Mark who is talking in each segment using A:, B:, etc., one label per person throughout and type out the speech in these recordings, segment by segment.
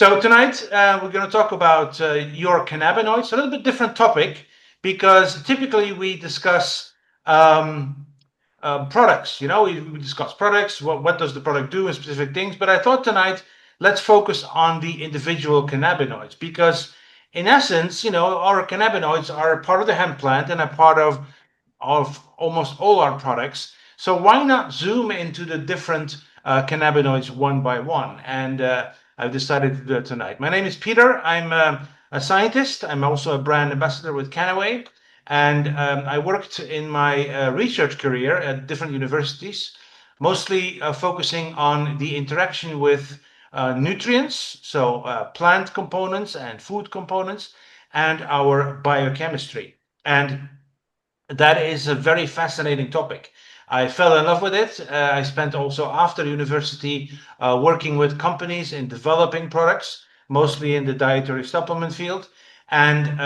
A: So tonight we're going to talk about your cannabinoids, a little bit different topic because typically we discuss products. We discuss products. What does the product do and specific things? But I thought tonight let's focus on the individual cannabinoids because, in essence, our cannabinoids are a part of the hemp plant and a part of almost all our products. So why not zoom into the different cannabinoids one by one? And I've decided to do it tonight. My name is Peter. I'm a scientist. I'm also a brand ambassador with Canaway. And I worked in my research career at different universities, mostly focusing on the interaction with nutrients, so plant components and food components, and our biochemistry. And that is a very fascinating topic. I fell in love with it. I spent also after university working with companies in developing products, mostly in the dietary supplement field. And,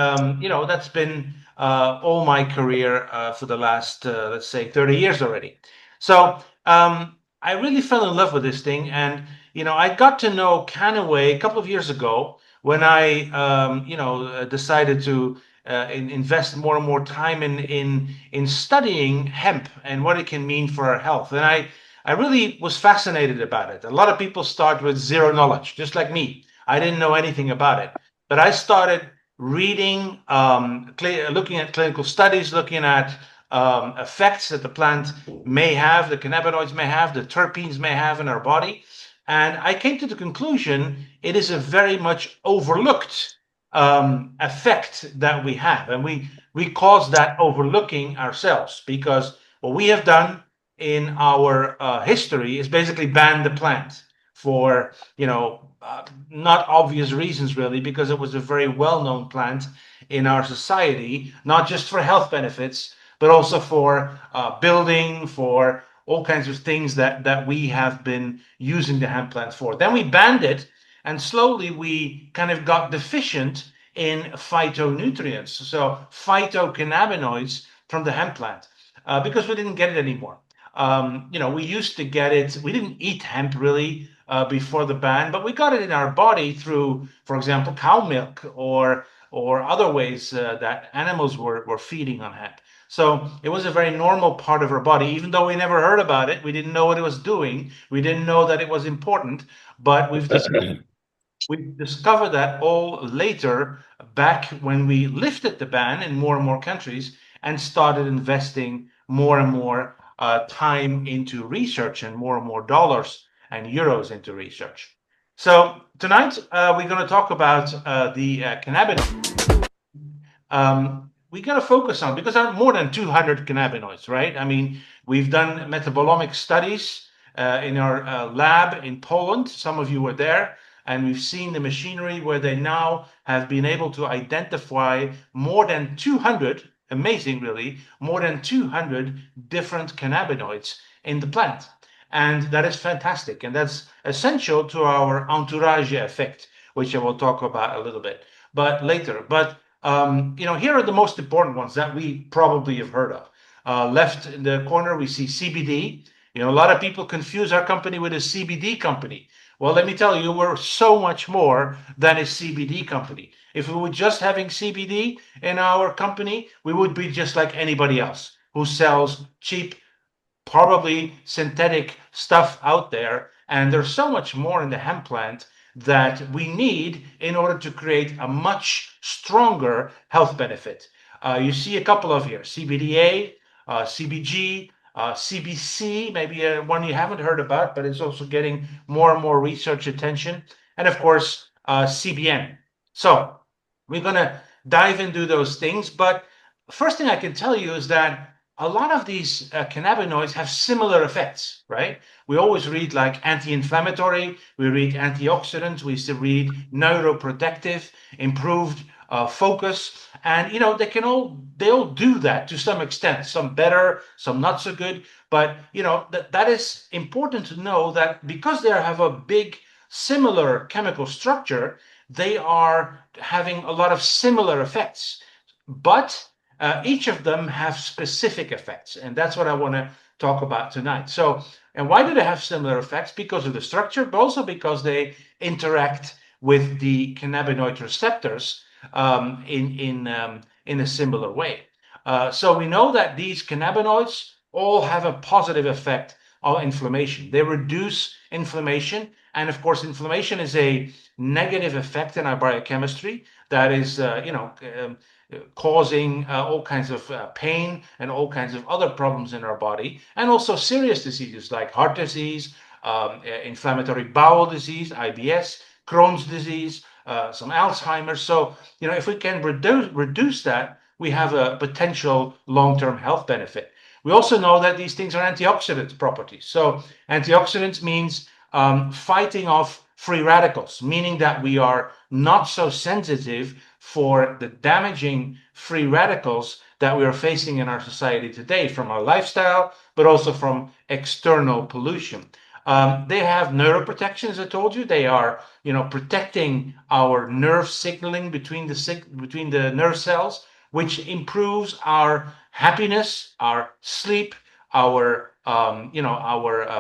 A: that's been all my career for the last, let's say, 30 years already. So I really fell in love with this thing. And, I got to know Canaway a couple of years ago when I, decided to invest more and more time in studying hemp and what it can mean for our health. And I really was fascinated about it. A lot of people start with zero knowledge, just like me. I didn't know anything about it, but I started reading, looking at clinical studies, looking at effects that the plant may have, the cannabinoids may have, the terpenes may have in our body. And I came to the conclusion it is a very much overlooked effect that we have, and we cause that overlooking ourselves because what we have done in our history is basically ban the plant for not obvious reasons really, because it was a very well-known plant in our society, not just for health benefits but also for building, for all kinds of things that we have been using the hemp plant for. Then we banned it, and slowly we kind of got deficient in phytonutrients, so phytocannabinoids from the hemp plant, because we didn't get it anymore. We used to get it. We didn't eat hemp really before the ban, but we got it in our body through, for example, cow milk or other ways that animals were feeding on hemp. So it was a very normal part of our body, even though we never heard about it. We didn't know what it was doing. We didn't know that it was important, but we discovered that all later, back when we lifted the ban in more and more countries and started investing more and more time into research and more dollars and euros into research. So tonight we're going to talk about the cannabinoids. We got to focus on, because there are more than 200 cannabinoids, right? I mean, we've done metabolomic studies in our lab in Poland. Some of you were there, and we've seen the machinery where they now have been able to identify more than 200, amazing really, more than 200 different cannabinoids in the plant. And that is fantastic. And that's essential to our entourage effect, which I will talk about a little bit but later. But here are the most important ones that we probably have heard of. Left in the corner, we see CBD. A lot of people confuse our company with a CBD company. Well, let me tell you, we're so much more than a CBD company. If we were just having CBD in our company, we would be just like anybody else who sells cheap, probably synthetic stuff out there. And there's so much more in the hemp plant that we need in order to create a much stronger health benefit. You see a couple of here: CBDA, CBG, CBC, maybe one you haven't heard about, but it's also getting more and more research attention, and of course, CBN. So we're going to dive into those things. But first thing I can tell you is that a lot of these cannabinoids have similar effects, right? We always read like anti-inflammatory, we read antioxidants, we read neuroprotective, improved focus, and they all do that to some extent. Some better, some not so good, but that is important to know, that because they have a big similar chemical structure, they are having a lot of similar effects, but each of them have specific effects, and that's what I want to talk about tonight. So, and why do they have similar effects? Because of the structure, but also because they interact with the cannabinoid receptors in a similar way. So we know that these cannabinoids all have a positive effect on inflammation. They reduce inflammation, and of course, inflammation is a negative effect in our biochemistry that is, causing all kinds of pain and all kinds of other problems in our body, and also serious diseases like heart disease, inflammatory bowel disease, IBS, Crohn's disease, some Alzheimer's. So, if we can reduce that, we have a potential long-term health benefit. We also know that these things are antioxidant properties. So antioxidants means fighting off free radicals, meaning that we are not so sensitive for the damaging free radicals that we are facing in our society today from our lifestyle, but also from external pollution. They have neuroprotection, as I told you. They are, protecting our nerve signaling between the nerve cells, which improves our happiness, our sleep, our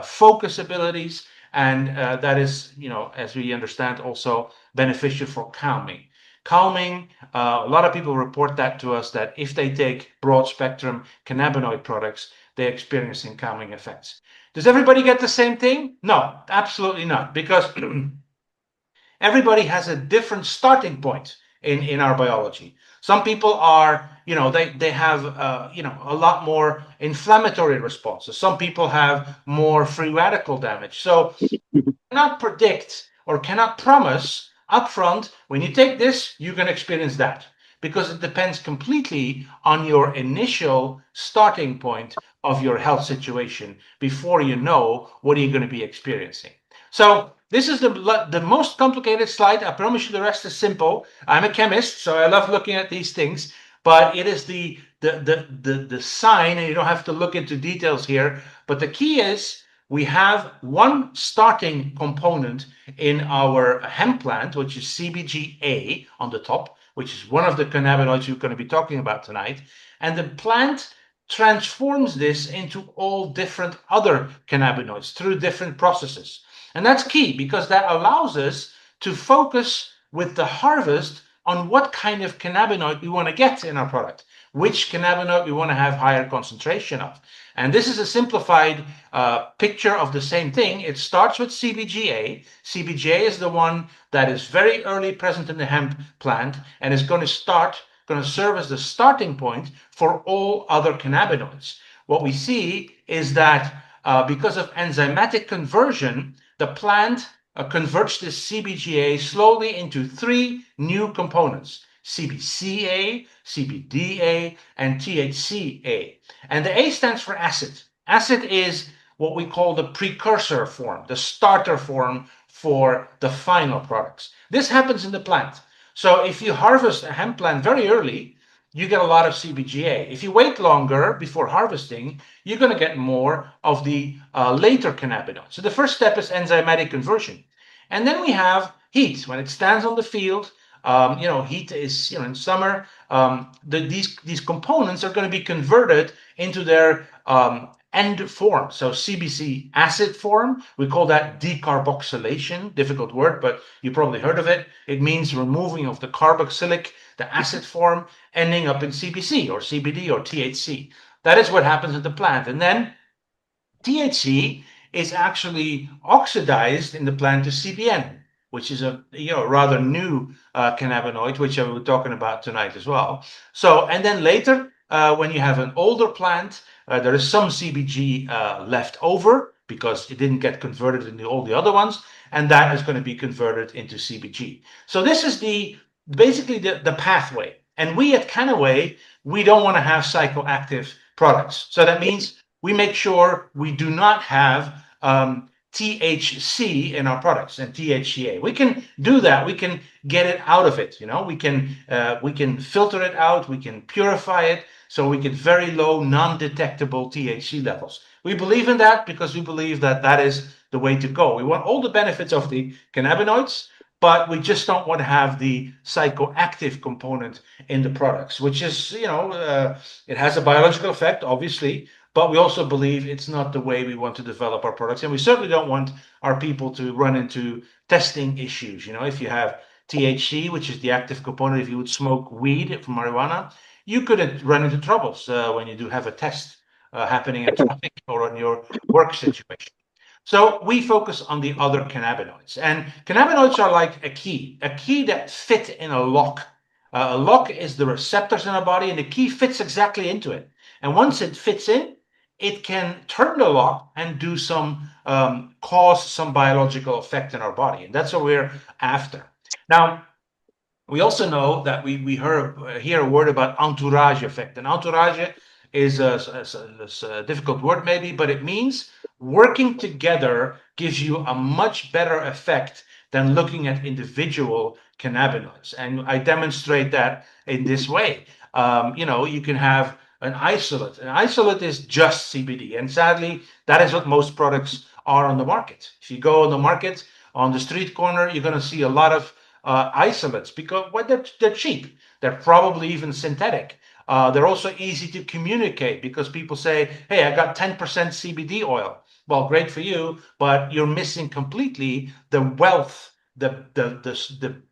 A: focus abilities, and that is, as we understand, also beneficial for calming. Calming, a lot of people report that to us, that if they take broad spectrum cannabinoid products, they're experiencing calming effects. Does everybody get the same thing? No, absolutely not, because everybody has a different starting point in our biology. Some people are, they have, a lot more inflammatory responses. Some people have more free radical damage. So cannot predict or cannot promise upfront, when you take this, you're going to experience that, because it depends completely on your initial starting point of your health situation before you know what you're going to be experiencing. So this is the most complicated slide. I promise you the rest is simple. I'm a chemist, so I love looking at these things, but it is the sign, and you don't have to look into details here, but the key is we have one starting component in our hemp plant, which is CBGA on the top, which is one of the cannabinoids we're going to be talking about tonight. And the plant transforms this into all different other cannabinoids through different processes. And that's key, because that allows us to focus with the harvest on what kind of cannabinoid we want to get in our product, which cannabinoid we want to have higher concentration of. And this is a simplified picture of the same thing. It starts with CBGA. CBGA is the one that is very early present in the hemp plant and is going to serve as the starting point for all other cannabinoids. What we see is that because of enzymatic conversion, the plant converts this CBGA slowly into three new components: CBCA, CBDA, and THCA. And the A stands for acid. Acid is what we call the precursor form, the starter form for the final products. This happens in the plant. So if you harvest a hemp plant very early, you get a lot of CBGA. If you wait longer before harvesting, you're going to get more of the later cannabinoids. So the first step is enzymatic conversion. And then we have heat. When it stands on the field, heat is, in summer, these components are going to be converted into their end form. So CBC acid form, we call that decarboxylation. Difficult word, but you probably heard of it. It means removing of the carboxylic, the acid form, ending up in CBC or CBD or THC. That is what happens in the plant. And then THC is actually oxidized in the plant to CBN, which is a rather new cannabinoid, which I will be talking about tonight as well. So, and then later, when you have an older plant, there is some CBG left over because it didn't get converted into all the other ones, and that is going to be converted into CBG. So this is basically the pathway. And we at Kannaway, we don't want to have psychoactive products. So that means we make sure we do not have THC in our products and THCA. We can do that. We can get it out of it. We can filter it out. We can purify it so we get very low, non-detectable THC levels. We believe in that because we believe that that is the way to go. We want all the benefits of the cannabinoids, but we just don't want to have the psychoactive component in the products, which is, it has a biological effect, obviously, but we also believe it's not the way we want to develop our products. And we certainly don't want our people to run into testing issues. If you have THC, which is the active component, if you would smoke weed from marijuana, you could run into troubles when you do have a test happening in traffic or in your work situation. So we focus on the other cannabinoids, and cannabinoids are like a key that fit in a lock. A lock is the receptors in our body, and the key fits exactly into it. And once it fits in, it can turn the lock and do some cause some biological effect in our body, and that's what we're after. Now, we also know that we hear a word about entourage effect. And entourage is a difficult word maybe, but it means working together gives you a much better effect than looking at individual cannabinoids. And I demonstrate that in this way. You can have an isolate. An isolate is just CBD. And sadly, that is what most products are on the market. If you go on the market, on the street corner, you're going to see a lot of isolates because they're cheap. They're probably even synthetic. They're also easy to communicate because people say, "Hey, I got 10% CBD oil." Well, great for you, but you're missing completely the wealth, the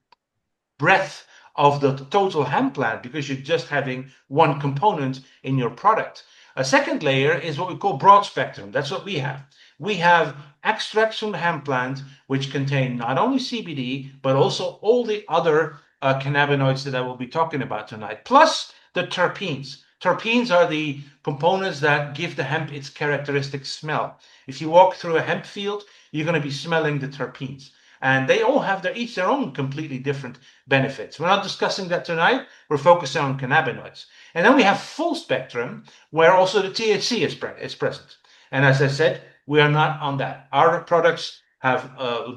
A: breadth of the total hemp plant because you're just having one component in your product. A second layer is what we call broad spectrum. That's what we have. We have extracts from the hemp plant which contain not only CBD but also all the other cannabinoids that I will be talking about tonight, plus the terpenes. Terpenes are the components that give the hemp its characteristic smell. If you walk through a hemp field, you're going to be smelling the terpenes. And they all have each their own completely different benefits. We're not discussing that tonight. We're focusing on cannabinoids. And then we have full spectrum, where also the THC is present. And as I said, we are not on that. Our products have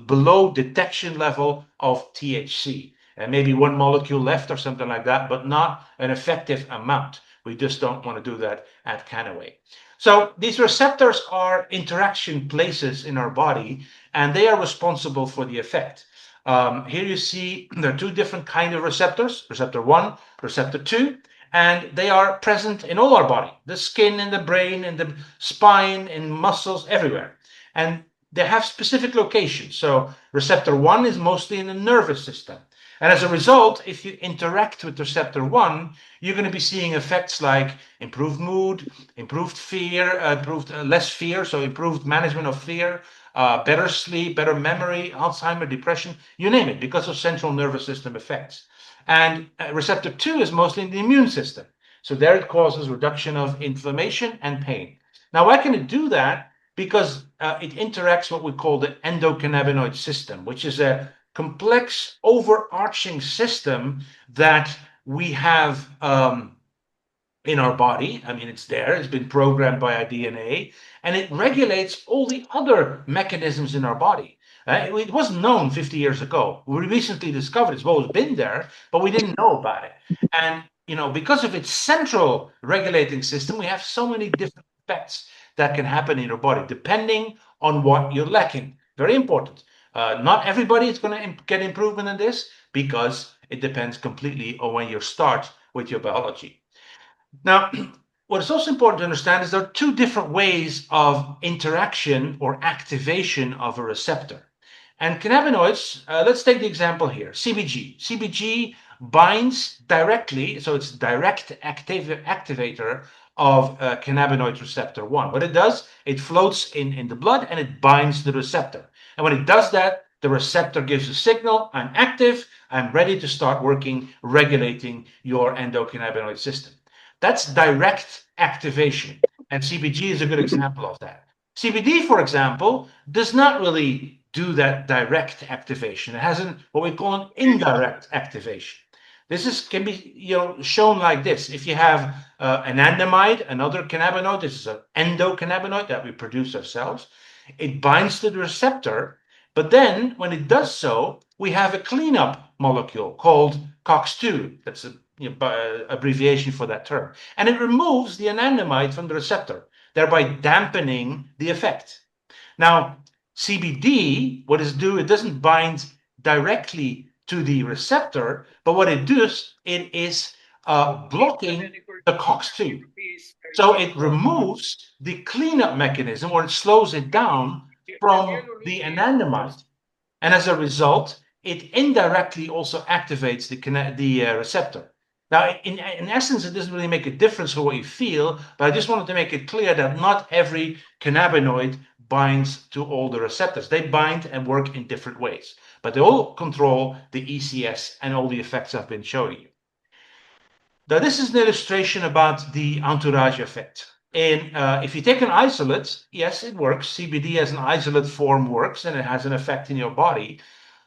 A: below detection level of THC, and maybe one molecule left or something like that, but not an effective amount. We just don't want to do that at Kannaway. So these receptors are interaction places in our body, and they are responsible for the effect. Here you see there are two different kind of receptors, receptor 1, receptor 2, and they are present in all our body, the skin and the brain and the spine and muscles everywhere. And they have specific locations. So receptor 1 is mostly in the nervous system. And as a result, if you interact with receptor 1, you're going to be seeing effects like improved mood, improved fear, less fear, so improved management of fear, better sleep, better memory, Alzheimer, depression, you name it, because of central nervous system effects. And receptor 2 is mostly in the immune system. So there it causes reduction of inflammation and pain. Now, why can it do that? Because it interacts what we call the endocannabinoid system, which is a complex overarching system that we have in our body. I mean, it's there, it's been programmed by our DNA, and it regulates all the other mechanisms in our body. It wasn't known 50 years ago. We recently discovered it's always been there, but we didn't know about it. And, because of its central regulating system, we have so many different effects that can happen in your body, depending on what you're lacking. Very important. Not everybody is going to get improvement in this because it depends completely on when you start with your biology. Now, what is also important to understand is there are two different ways of interaction or activation of a receptor. And cannabinoids, let's take the example here, CBG. CBG binds directly, so it's direct activator of cannabinoid receptor 1. What it does, it floats in the blood and it binds the receptor. And when it does that, the receptor gives a signal, I'm active, I'm ready to start working, regulating your endocannabinoid system. That's direct activation, and CBG is a good example of that. CBD, for example, does not really do that direct activation. It has what we call an indirect activation. Can be shown like this. If you have anandamide, another cannabinoid, this is an endocannabinoid that we produce ourselves. It binds to the receptor, but then when it does so, we have a cleanup molecule called COX-2. That's a abbreviation for that term. And it removes the anandamide from the receptor, thereby dampening the effect. Now, CBD, what does it do? It doesn't bind directly to the receptor, but what it does, it is blocking the COX-2. So it removes the cleanup mechanism, or it slows it down from the anandamide. And as a result, it indirectly also activates the receptor. Now, in essence, it doesn't really make a difference for what you feel, but I just wanted to make it clear that not every cannabinoid binds to all the receptors. They bind and work in different ways, but they all control the ECS and all the effects I've been showing you. Now, this is an illustration about the entourage effect. And if you take an isolate, yes, it works. CBD as an isolate form works, and it has an effect in your body.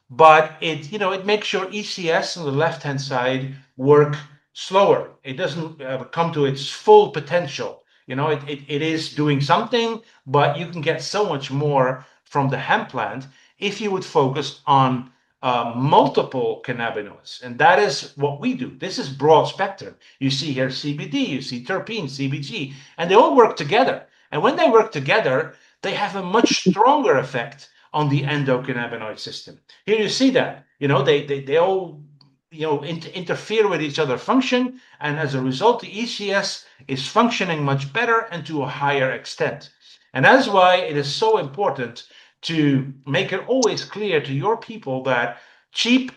A: But it makes your ECS on the left-hand side work slower. It doesn't come to its full potential. It is doing something, but you can get so much more from the hemp plant if you would focus on multiple cannabinoids. And that is what we do. This is broad spectrum. You see here CBD, you see terpenes, CBG, and they all work together. And when they work together, they have a much stronger effect on the endocannabinoid system. Here you see that, they all, interfere with each other function. And as a result, the ECS is functioning much better and to a higher extent. And that's why it is so important to make it always clear to your people that cheap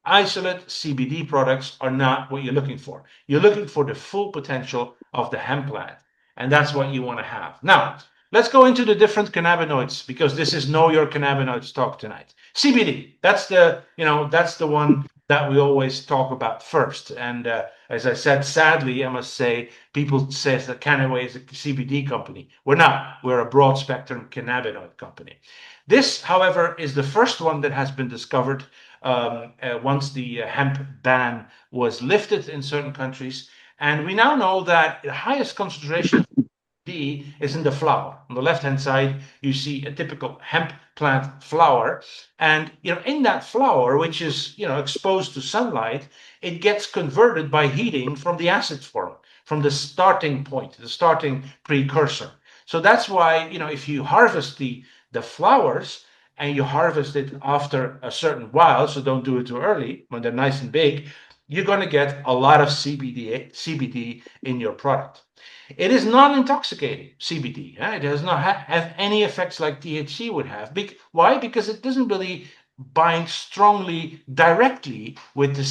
A: isolate CBD products are not what you're looking for. You're looking for the full potential of the hemp plant. And that's what you want to have. Now, let's go into the different cannabinoids, because this is Know Your Cannabinoids talk tonight. CBD, that's the one that we always talk about first. And as I said, sadly, I must say, people say that Canaway is a CBD company. We're not. We're a broad spectrum cannabinoid company. This, however, is the first one that has been discovered once the hemp ban was lifted in certain countries. And we now know that the highest concentration of D is in the flower. On the left-hand side, you see a typical hemp plant flower. And in that flower, which is exposed to sunlight, it gets converted by heating from the acid form, from the starting point, the starting precursor. So that's why, if you harvest the flowers and you harvest it after a certain while, so don't do it too early when they're nice and big, you're going to get a lot of CBD in your product. It is non-intoxicating, CBD. It does not have any effects like THC would have. Why? Because it doesn't really bind strongly directly with the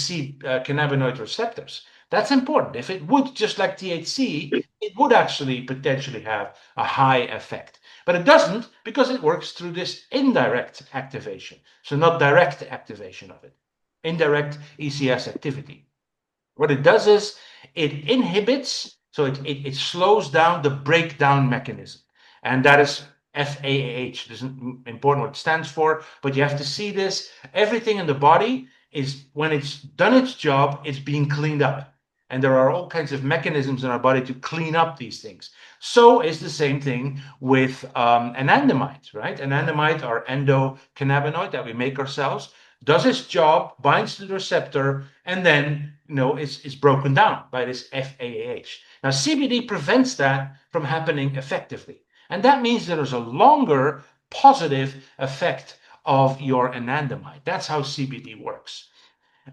A: cannabinoid receptors. That's important. If it would, just like THC, it would actually potentially have a high effect. But it doesn't, because it works through this indirect activation. So not direct activation of it. Indirect ECS activity. What it does is it inhibits, so it slows down the breakdown mechanism. And that is FAAH. It isn't important what it stands for, but you have to see this. Everything in the body is, when it's done its job, it's being cleaned up. And there are all kinds of mechanisms in our body to clean up these things. So is the same thing with anandamide, right? Anandamide, our endocannabinoid that we make ourselves, does its job, binds to the receptor, and then is broken down by this FAAH. Now, CBD prevents that from happening effectively. And that means there is a longer positive effect of your anandamide. That's how CBD works.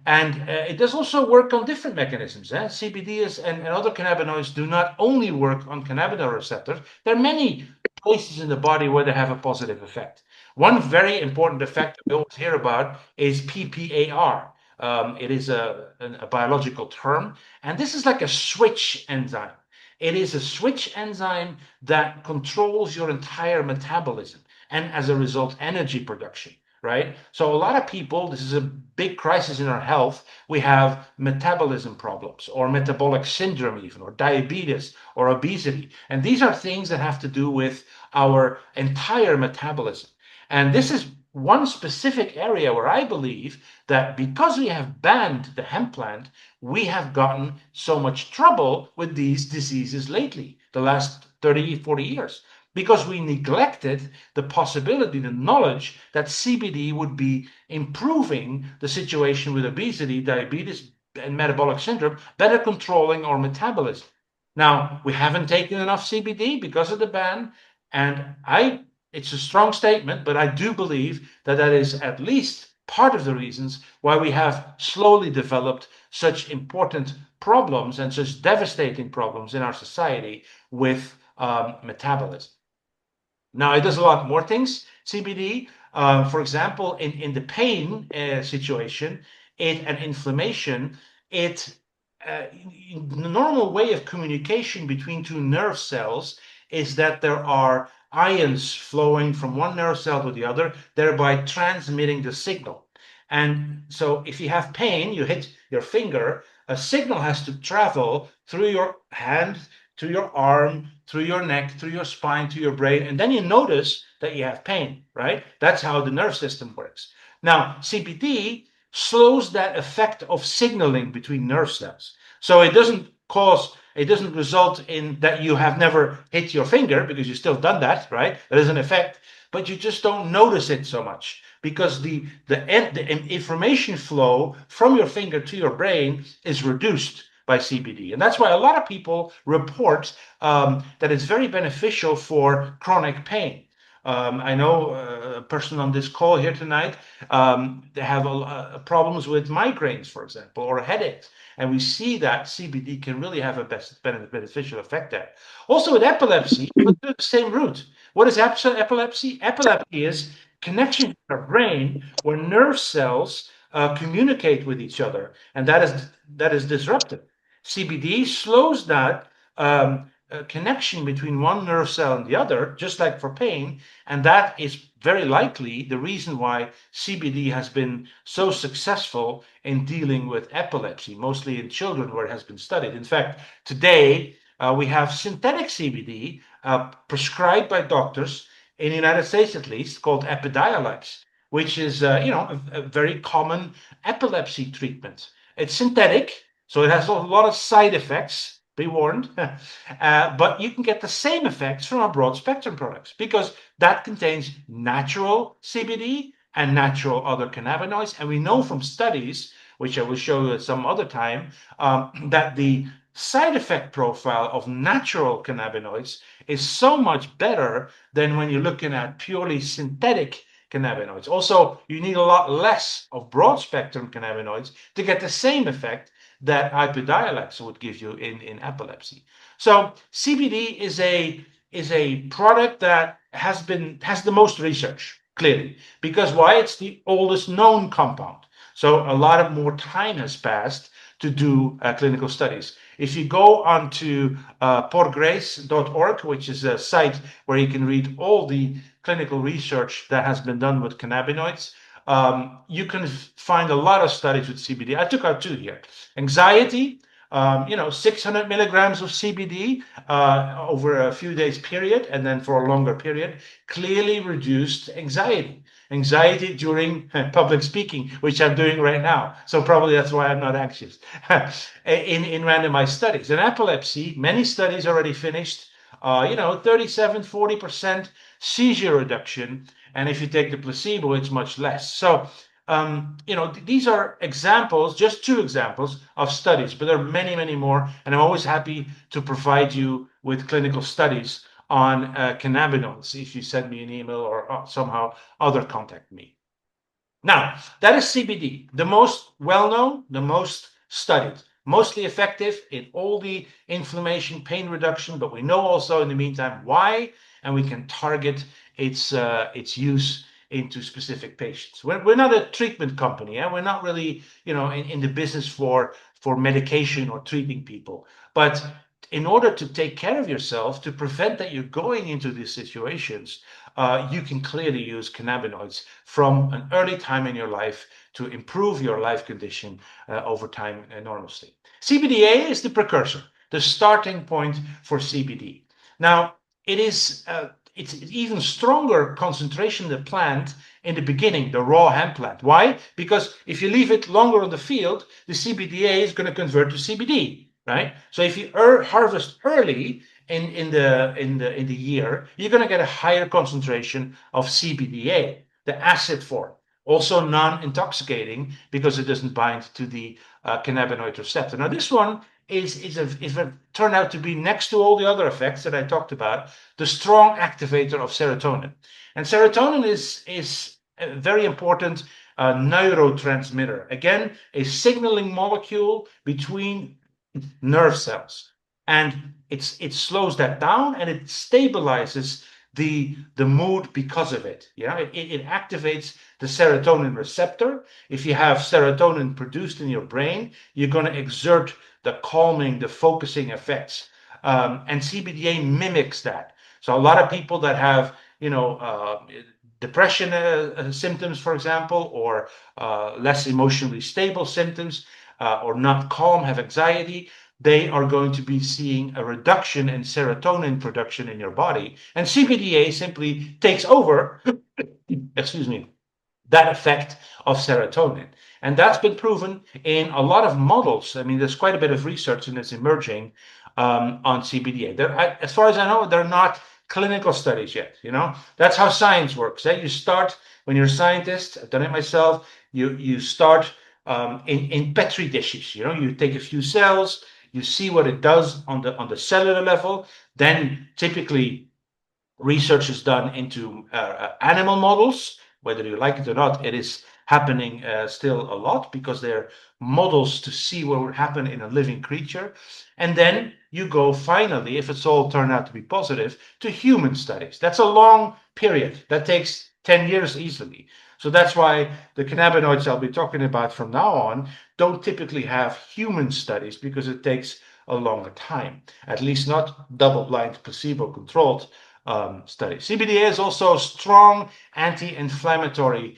A: And it does also work on different mechanisms. CBD and other cannabinoids do not only work on cannabinoid receptors. There are many places in the body where they have a positive effect. One very important effect we always hear about is PPAR. It is a biological term, and this is like a switch enzyme. It is a switch enzyme that controls your entire metabolism and, as a result, energy production. Right? So a lot of people, this is a big crisis in our health. We have metabolism problems, or metabolic syndrome even, or diabetes, or obesity. And these are things that have to do with our entire metabolism. And this is one specific area where I believe that because we have banned the hemp plant, we have gotten so much trouble with these diseases lately, the last 30, 40 years, because we neglected the possibility, the knowledge that CBD would be improving the situation with obesity, diabetes, and metabolic syndrome, better controlling our metabolism. Now, we haven't taken enough CBD because of the ban, and it's a strong statement, but I do believe that is at least part of the reasons why we have slowly developed such important problems and such devastating problems in our society with metabolism. Now, it does a lot more things, CBD. For example, in the pain situation, and inflammation, it the normal way of communication between two nerve cells is that there are ions flowing from one nerve cell to the other, thereby transmitting the signal. And so if you have pain, you hit your finger, a signal has to travel through your hand, to your arm, through your neck, through your spine, to your brain, and then you notice that you have pain, right? That's how the nerve system works. Now, CBD slows that effect of signaling between nerve cells. So it doesn't result in that you have never hit your finger because you've still done that, right? That is an effect, but you just don't notice it so much because the information flow from your finger to your brain is reduced by CBD. And that's why a lot of people report that it's very beneficial for chronic pain. I know a person on this call here tonight, they have problems with migraines, for example, or headaches. And we see that CBD can really have a beneficial effect there. Also with epilepsy, but the same route. What is epilepsy? Epilepsy is connection to our brain where nerve cells communicate with each other, and that is disrupted. CBD slows that connection between one nerve cell and the other, just like for pain, and that is very likely the reason why CBD has been so successful in dealing with epilepsy, mostly in children where it has been studied. In fact, today we have synthetic CBD prescribed by doctors in the United States, at least, called Epidiolex, which is a very common epilepsy treatment. It's synthetic, so it has a lot of side effects. Be warned, but you can get the same effects from our broad spectrum products because that contains natural CBD and natural other cannabinoids. And we know from studies, which I will show you at some other time, that the side effect profile of natural cannabinoids is so much better than when you're looking at purely synthetic cannabinoids. Also, you need a lot less of broad spectrum cannabinoids to get the same effect that Epidiolex would give you in epilepsy. So CBD is a product that has the most research, clearly. Because why? It's the oldest known compound. So a lot of more time has passed to do clinical studies. If you go onto porgrace.org, which is a site where you can read all the clinical research that has been done with cannabinoids, you can find a lot of studies with CBD. I took out two here. Anxiety, 600 milligrams of CBD over a few days period, and then for a longer period, clearly reduced anxiety. Anxiety during public speaking, which I'm doing right now. So probably that's why I'm not anxious in randomized studies. In epilepsy, many studies already finished, 37, 40% seizure reduction. And if you take the placebo, it's much less. So, these are examples, just two examples of studies, but there are many, many more. And I'm always happy to provide you with clinical studies on cannabinoids if you send me an email or somehow other contact me. Now, that is CBD, the most well-known, the most studied, mostly effective in all the inflammation, pain reduction, but we know also in the meantime why, and we can target its use into specific patients. We're not a treatment company, and we're not really, in the business for medication or treating people. But in order to take care of yourself, to prevent that you're going into these situations, you can clearly use cannabinoids from an early time in your life to improve your life condition over time enormously. CBDA is the precursor, the starting point for CBD. Now, it's even stronger concentration in the plant in the beginning, the raw hemp plant. Why? Because if you leave it longer on the field, the CBDA is going to convert to CBD, right? So if you harvest early in the year, you're going to get a higher concentration of CBDA, the acid form. Also non-intoxicating because it doesn't bind to the cannabinoid receptor. Now this one is turned out to be, next to all the other effects that I talked about, the strong activator of serotonin. And serotonin is very important a neurotransmitter. Again, a signaling molecule between nerve cells. And it slows that down and it stabilizes the mood because of it. Yeah, it activates the serotonin receptor. If you have serotonin produced in your brain, you're going to exert the calming, the focusing effects. And CBDA mimics that. So a lot of people that have, depression symptoms, for example, or less emotionally stable symptoms, or not calm, have anxiety, they are going to be seeing a reduction in serotonin production in your body. And CBDA simply takes over, excuse me, that effect of serotonin. And that's been proven in a lot of models. I mean, there's quite a bit of research and it's emerging on CBDA. As far as I know, they're not clinical studies yet. That's how science works. You start when you're a scientist. I've done it myself. You start in petri dishes. You take a few cells, you see what it does on the cellular level. Then typically research is done into animal models. Whether you like it or not, it is happening still a lot because they're models to see what would happen in a living creature. And then you go finally, if it's all turned out to be positive, to human studies. That's a long period. That takes 10 years easily. So that's why the cannabinoids I'll be talking about from now on don't typically have human studies because it takes a longer time, at least not double-blind, placebo-controlled study. CBDA is also a strong anti-inflammatory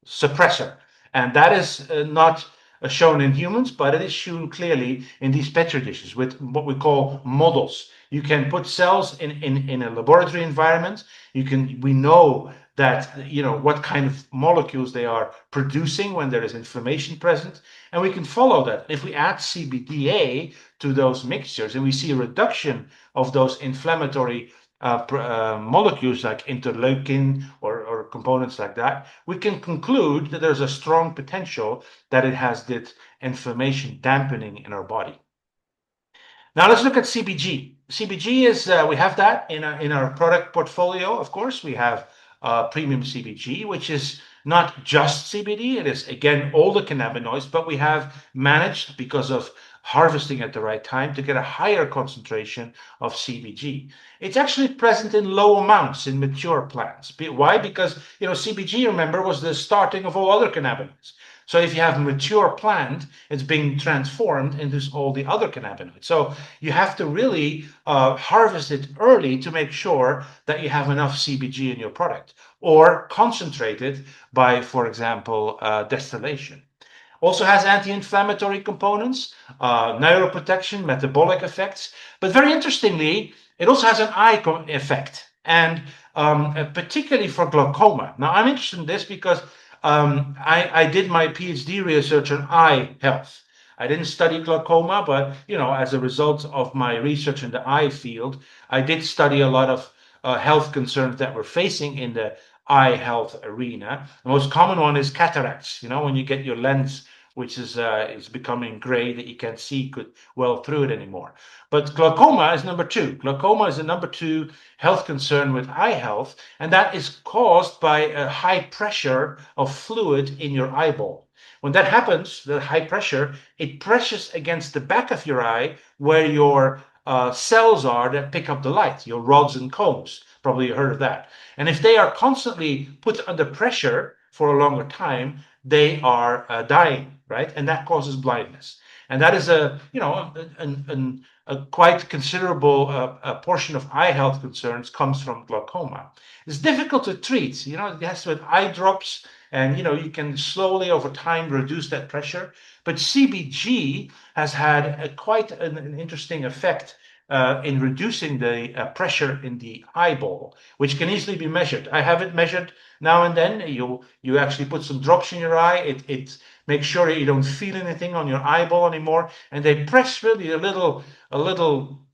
A: suppressor, and that is not shown in humans, but it is shown clearly in these petri dishes with what we call models. You can put cells in a laboratory environment. We know that what kind of molecules they are producing when there is inflammation present, and we can follow that. If we add CBDA to those mixtures and we see a reduction of those inflammatory molecules like interleukin or components like that, we can conclude that there's a strong potential that it has that inflammation dampening in our body. Now let's look at CBG. CBG is we have that in our product portfolio. Of course, we have premium CBG, which is not just CBD. It is again all the cannabinoids, but we have managed because of harvesting at the right time to get a higher concentration of CBG. It's actually present in low amounts in mature plants. Why? Because CBG, remember, was the starting of all other cannabinoids. So if you have a mature plant, it's being transformed into all the other cannabinoids. So you have to really harvest it early to make sure that you have enough CBG in your product, or concentrate it by, for example, distillation. Also has anti-inflammatory components, neuroprotection, metabolic effects, but very interestingly, it also has an eye effect, and particularly for glaucoma. Now, I'm interested in this because I did my PhD research on eye health. I didn't study glaucoma, but as a result of my research in the eye field, I did study a lot of health concerns that we're facing in the eye health arena. The most common one is cataracts. When you get your lens, which is becoming gray, that you can't see well through it anymore. But glaucoma is number two. Glaucoma is the number two health concern with eye health, and that is caused by a high pressure of fluid in your eyeball. When that happens, the high pressure, it presses against the back of your eye where your cells are that pick up the light, your rods and cones. Probably you heard of that. And if they are constantly put under pressure for a longer time, they are dying, right? And that causes blindness. And that is a quite considerable portion of eye health concerns comes from glaucoma. It's difficult to treat. It has with eye drops, and you can slowly over time reduce that pressure. But CBG has had quite an interesting effect in reducing the pressure in the eyeball, which can easily be measured. I have it measured now and then. You actually put some drops in your eye. It makes sure you don't feel anything on your eyeball anymore, and they press really a little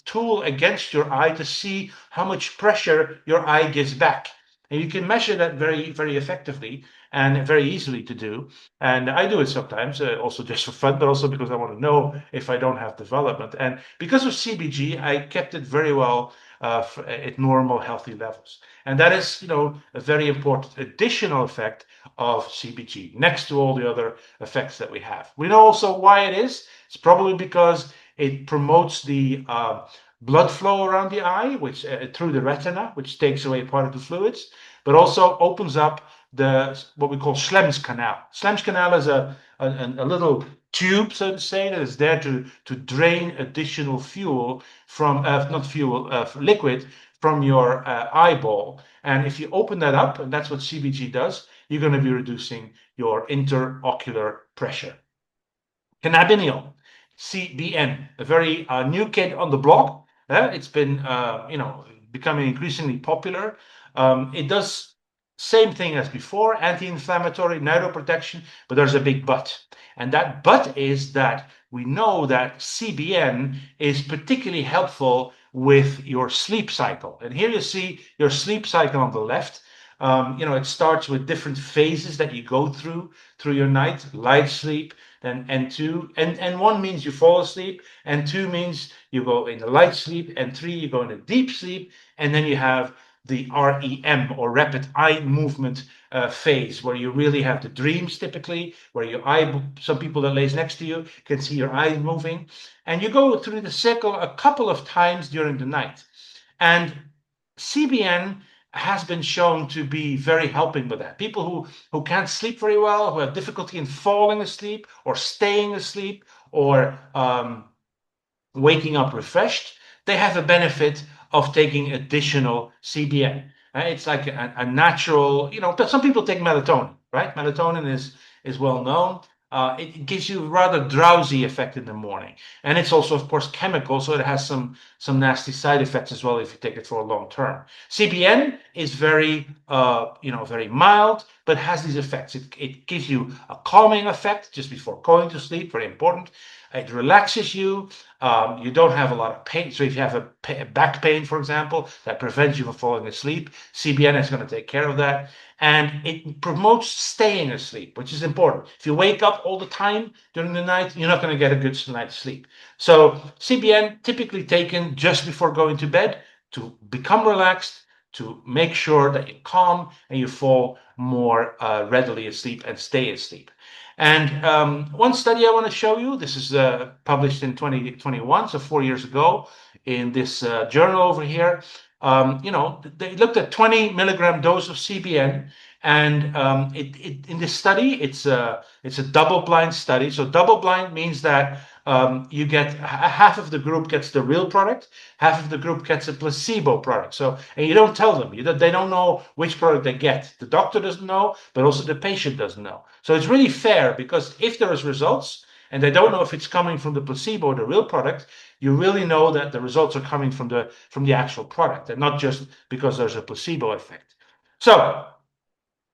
A: tool against your eye to see how much pressure your eye gives back. And you can measure that very, very effectively and very easily to do. And I do it sometimes, also just for fun, but also because I want to know if I don't have development. And because of CBG, I kept it very well at normal healthy levels. And that is, a very important additional effect of CBG next to all the other effects that we have. We know also why it is. It's probably because it promotes the blood flow around the eye, which through the retina, which takes away part of the fluids, but also opens up what we call Schlemm's canal. Schlemm's canal is a little tube, so to say, that is there to drain additional fuel from liquid from your eyeball. And if you open that up, and that's what CBG does, you're going to be reducing your intraocular pressure. Cannabidiol, CBN, a very new kid on the block. It's been, becoming increasingly popular. It does same thing as before, anti-inflammatory, neuroprotection, but there's a big but. And that but is that we know that CBN is particularly helpful with your sleep cycle. And here you see your sleep cycle on the left. It starts with different phases that you go through your night: light sleep, then N2, and N1 means you fall asleep, N2 means you go into light sleep, N3 you go into deep sleep, and then you have the REM, or rapid eye movement phase, where you really have the dreams typically, where some people that lays next to you can see your eyes moving, and you go through the cycle a couple of times during the night. And CBN has been shown to be very helping with that. People who can't sleep very well, who have difficulty in falling asleep or staying asleep or waking up refreshed, they have a benefit of taking additional CBN. It's like a natural, some people take melatonin, right? Melatonin is well known. It gives you a rather drowsy effect in the morning. And it's also, of course, chemical, so it has some nasty side effects as well if you take it for a long term. CBN is very, very mild, but has these effects. It gives you a calming effect just before going to sleep, very important. It relaxes you. You don't have a lot of pain. So if you have a back pain, for example, that prevents you from falling asleep, CBN is going to take care of that. And it promotes staying asleep, which is important. If you wake up all the time during the night, you're not going to get a good night's sleep. So CBN typically taken just before going to bed to become relaxed, to make sure that you're calm and you fall more readily asleep and stay asleep. And one study I want to show you, this is published in 2021, so 4 years ago, in this journal over here. They looked at 20 milligram dose of CBN, and in this study, it's a double-blind study. So double-blind means that you get half of the group gets the real product, half of the group gets a placebo product. So, and you don't tell them, they don't know which product they get. The doctor doesn't know, but also the patient doesn't know. So it's really fair, because if there is results and they don't know if it's coming from the placebo or the real product, you really know that the results are coming from the actual product, and not just because there's a placebo effect. So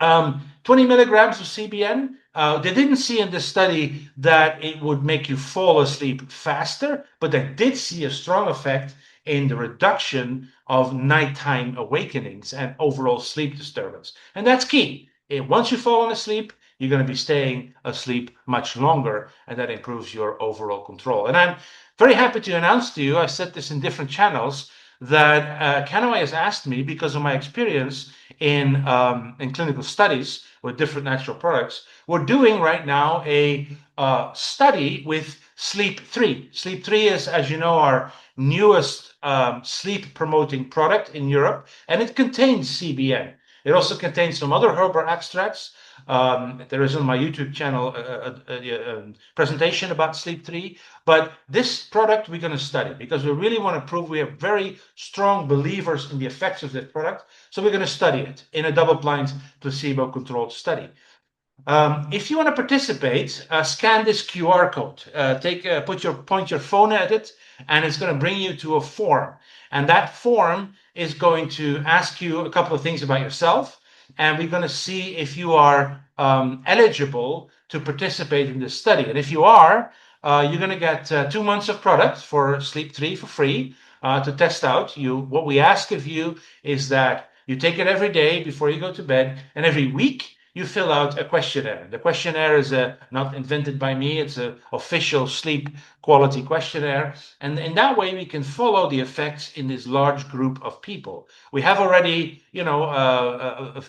A: 20 milligrams of CBN, they didn't see in this study that it would make you fall asleep faster, but they did see a strong effect in the reduction of nighttime awakenings and overall sleep disturbance. And that's key. Once you've fallen asleep, you're going to be staying asleep much longer, and that improves your overall control. And I'm very happy to announce to you, I said this in different channels, that Kannaway has asked me, because of my experience in clinical studies with different natural products, we're doing right now a study with Sleep 3. Sleep 3 is, as you know, our newest sleep promoting product in Europe, and it contains CBN. It also contains some other herbal extracts. There is on my YouTube channel a presentation about Sleep 3, but this product we're going to study because we really want to prove we are very strong believers in the effects of this product. So we're going to study it in a double-blind placebo-controlled study. If you want to participate, scan this QR code. Point your phone at it, and it's going to bring you to a form. And that form is going to ask you a couple of things about yourself, and we're going to see if you are eligible to participate in this study. And if you are, you're going to get 2 months of product for Sleep 3 for free to test out. What we ask of you is that you take it every day before you go to bed, and every week you fill out a questionnaire. The questionnaire is not invented by me. It's an official sleep quality questionnaire. And in that way, we can follow the effects in this large group of people. We have already, I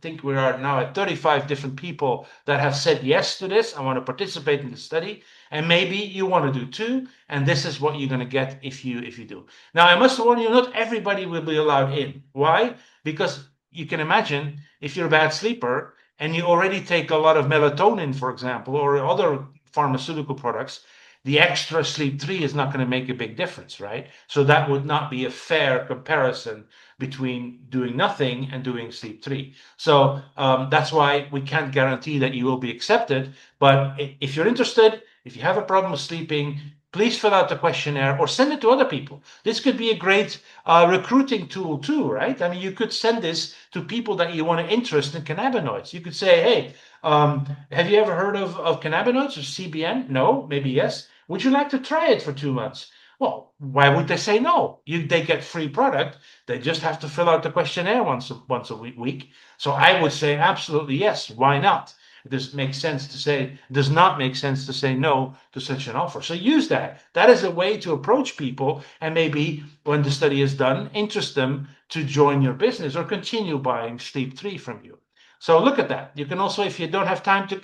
A: think we are now at 35 different people that have said yes to this. I want to participate in the study. And maybe you want to do too. And this is what you're going to get if you do. Now, I must warn you, not everybody will be allowed in. Why? Because you can imagine if you're a bad sleeper and you already take a lot of melatonin, for example, or other pharmaceutical products, the extra sleep 3 is not going to make a big difference, right? So that would not be a fair comparison between doing nothing and doing sleep 3. So that's why we can't guarantee that you will be accepted. But if you're interested, if you have a problem with sleeping, please fill out the questionnaire or send it to other people. This could be a great recruiting tool too, right? I mean, you could send this to people that you want to interest in cannabinoids. You could say, hey, have you ever heard of cannabinoids or CBN? No, maybe yes. Would you like to try it for 2 months? Well, why would they say no? They get free product. They just have to fill out the questionnaire once a week. So I would say absolutely yes. Why not? It does not make sense to say no to such an offer. So use that. That is a way to approach people, and maybe when the study is done, interest them to join your business or continue buying Sleep 3 from you. So look at that. You can also, if you don't have time to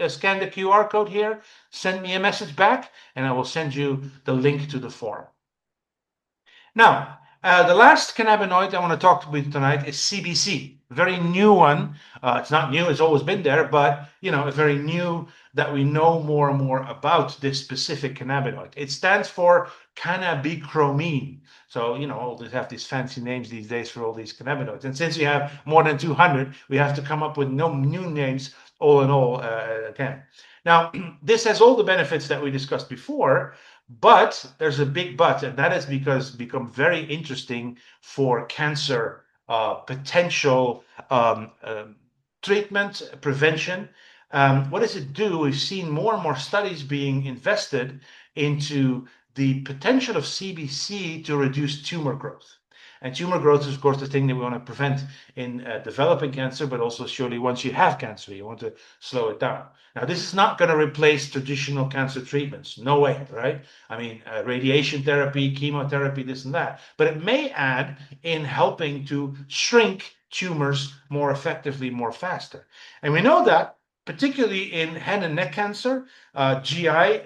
A: scan the QR code here, send me a message back and I will send you the link to the form. Now, the last cannabinoid I want to talk with tonight is CBC, a very new one. It's not new, it's always been there, but a very new that we know more and more about this specific cannabinoid. It stands for cannabichromene. So, they have these fancy names these days for all these cannabinoids. And since we have more than 200, we have to come up with no new names all in all again. Now, this has all the benefits that we discussed before, but there's a big but, and that is because become very interesting for cancer potential treatment, prevention. What does it do? We've seen more and more studies being invested into the potential of CBC to reduce tumor growth. And tumor growth is, of course, the thing that we want to prevent in developing cancer, but also surely once you have cancer, you want to slow it down. Now, this is not going to replace traditional cancer treatments. No way, right? I mean, radiation therapy, chemotherapy, this and that. But it may add in helping to shrink tumors more effectively, more faster. And we know that particularly in head and neck cancer, GI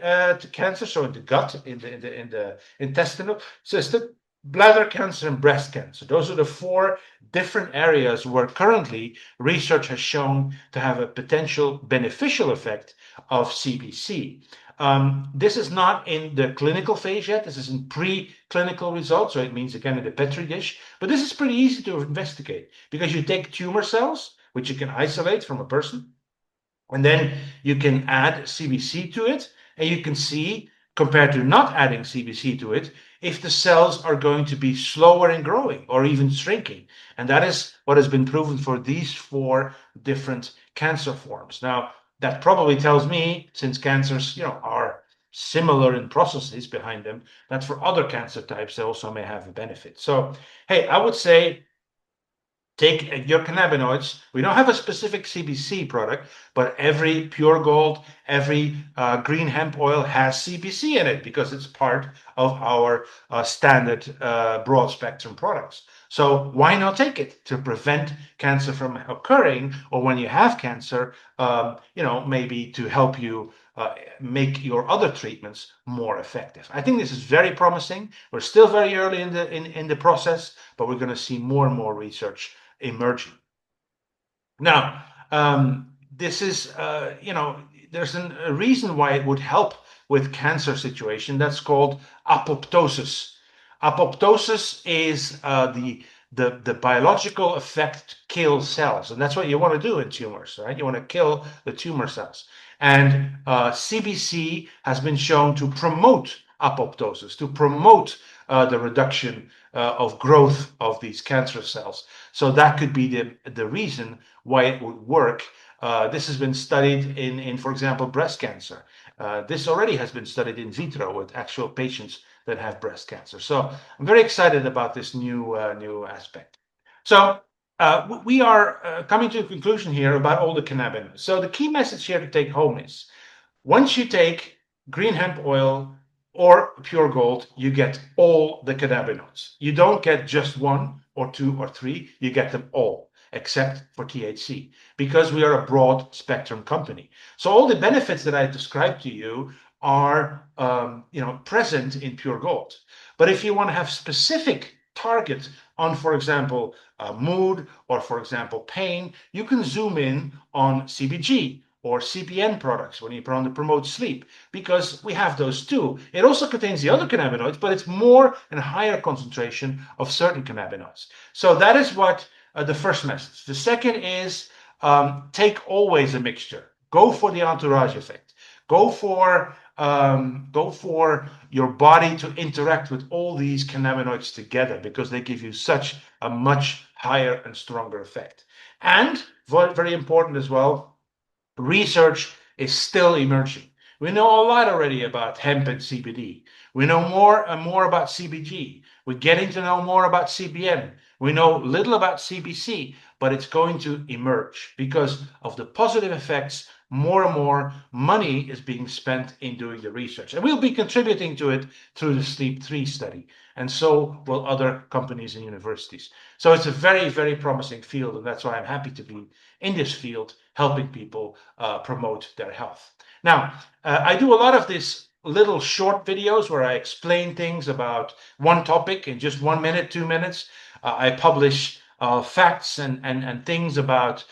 A: cancer, so in the gut, in the intestinal system, bladder cancer and breast cancer. Those are the 4 different areas where currently research has shown to have a potential beneficial effect of CBC. This is not in the clinical phase yet. This is in preclinical results, so it means again in the Petri dish. But this is pretty easy to investigate because you take tumor cells, which you can isolate from a person, and then you can add CBC to it, and you can see, compared to not adding CBC to it, if the cells are going to be slower in growing or even shrinking. And that is what has been proven for these 4 different cancer forms. Now, that probably tells me, since cancers, are similar in processes behind them, that for other cancer types, they also may have a benefit. So, hey, I would say take your cannabinoids. We don't have a specific CBC product, but every Pure Gold, every green hemp oil has CBC in it because it's part of our standard broad spectrum products. So why not take it to prevent cancer from occurring, or when you have cancer, maybe to help you make your other treatments more effective. I think this is very promising. We're still very early in the process, but we're going to see more and more research emerging. Now, this is, there's a reason why it would help with cancer situation that's called apoptosis. Apoptosis is the biological effect to kill cells, and that's what you want to do in tumors, right? You want to kill the tumor cells. And CBC has been shown to promote apoptosis, to promote the reduction of growth of these cancer cells. So that could be the reason why it would work. This has been studied in, for example, breast cancer. This already has been studied in vitro with actual patients that have breast cancer. So I'm very excited about this new aspect. So We are coming to a conclusion here about all the cannabinoids. So the key message here to take home is once you take green hemp oil or pure gold, you get all the cannabinoids. You don't get just one or two or three, you get them all, except for THC, because we are a broad spectrum company. So all the benefits that I described to you are present in pure gold. But if you want to have specific target on, for example, mood or, for example, pain, you can zoom in on CBG or CBN products when you want to promote sleep, because we have those too. It also contains the other cannabinoids, but it's more and higher concentration of certain cannabinoids. So that is what the first message. The second is take always a mixture. Go for the entourage effect. Go for your body to interact with all these cannabinoids together, because they give you such a much higher and stronger effect. And very important as well, research is still emerging. We know a lot already about hemp and CBD. We know more and more about CBG. We're getting to know more about CBN. We know little about CBC, but it's going to emerge because of the positive effects. More and more money is being spent in doing the research, and we'll be contributing to it through the Sleep 3 study, and so will other companies and universities. So it's a very, very promising field, and that's why I'm happy to be in this field, helping people promote their health. Now, I do a lot of these little short videos where I explain things about one topic in just 1 minute, 2 minutes. I publish facts and things about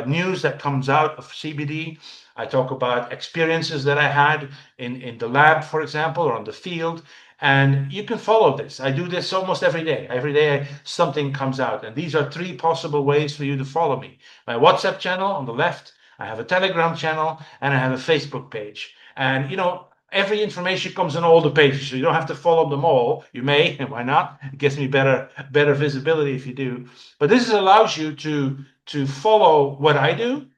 A: news that comes out of CBD. I talk about experiences that I had in the lab, for example, or on the field. And you can follow this. I do this almost every day. Every day something comes out. And these are 3 possible ways for you to follow me. My WhatsApp channel on the left, I have a Telegram channel, and I have a Facebook page. And every information comes on all the pages, so you don't have to follow them all. You may, and why not? It gives me better visibility if you do. But this allows you to follow what I do,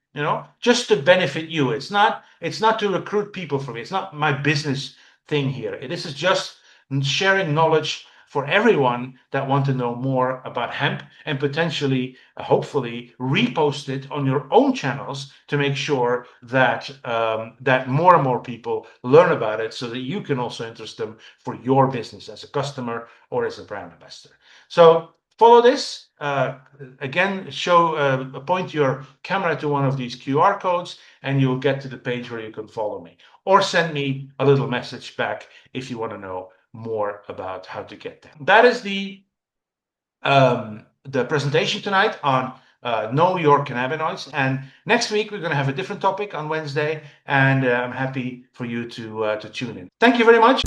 A: just to benefit you. It's not to recruit people for me. It's not my business thing here. This is just sharing knowledge for everyone that want to know more about hemp, and potentially, hopefully, repost it on your own channels to make sure that that more and more people learn about it, so that you can also interest them for your business as a customer or as a brand ambassador. So follow this. Again, point your camera to one of these QR codes, and you'll get to the page where you can follow me, or send me a little message back if you want to know more about how to get there. That is the presentation tonight on know your cannabinoids. And next week we're going to have a different topic on Wednesday, and I'm happy for you to tune in. Thank you very much.